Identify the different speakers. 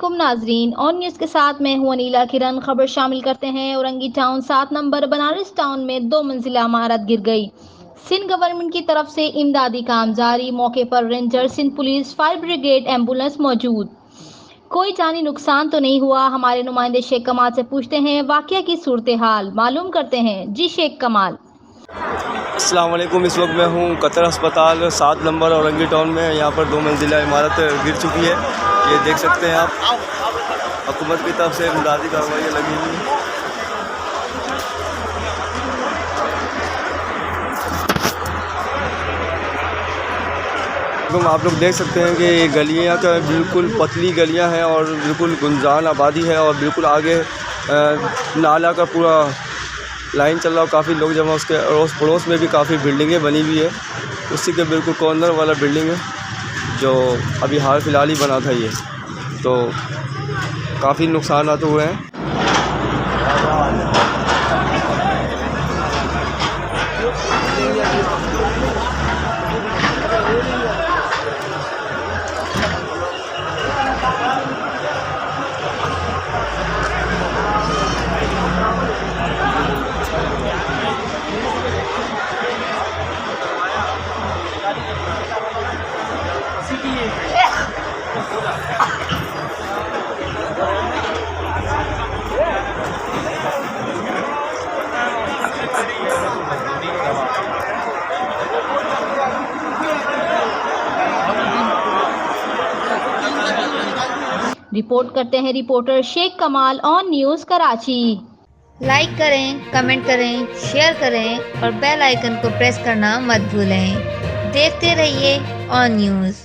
Speaker 1: अस्सलामुअलैकुम नाजरीन, on news के साथ मैं हूं अनीला किरण। खबर शामिल करते हैं। Orangi town 7 number Banaras town में 2 मंजिला इमारत गिर गई। सिंध गवर्नमेंट की तरफ से इमदादी काम जारी। मौके पर ranger, Sindh police, fire brigade, ambulance मौजूद। कोई जानी नुकसान तो नहीं हुआ। हमारे नुमाइंदे शेख कमाल से पूछते हैं वाकया की सूरत हाल मालूम करते हैं। जी शेख कमाल।
Speaker 2: अस्सलाम वालेकुम। इस वक्त मैं हूँ कतर अस्पताल 7 नंबर औरंगी टाउन में। यहाँ पर 2 मंजिला इमारत गिर चुकी है। ये देख सकते हैं आप, हुकूमत की तरफ से इमदादी कार्रवाई लगी हुई है। आप लोग देख सकते हैं कि गलियाँ का बिल्कुल पतली गलियाँ हैं और बिल्कुल गुंजान आबादी है और बिल्कुल आगे नाला का पूरा लाइन चल रहा हो, काफ़ी लोग जमा। उसके अड़ोस पड़ोस में भी काफ़ी बिल्डिंगें बनी हुई है। उसी के बिल्कुल कॉर्नर वाला बिल्डिंग है जो अभी हाल फिलहाल ही बना था। ये तो काफ़ी नुकसान हुए हैं।
Speaker 1: रिपोर्ट करते हैं रिपोर्टर शेख कमाल, ऑन न्यूज़ कराची।
Speaker 3: लाइक करें, कमेंट करें, शेयर करें और बेल आइकन को प्रेस करना मत भूलें। देखते रहिए ऑन न्यूज़।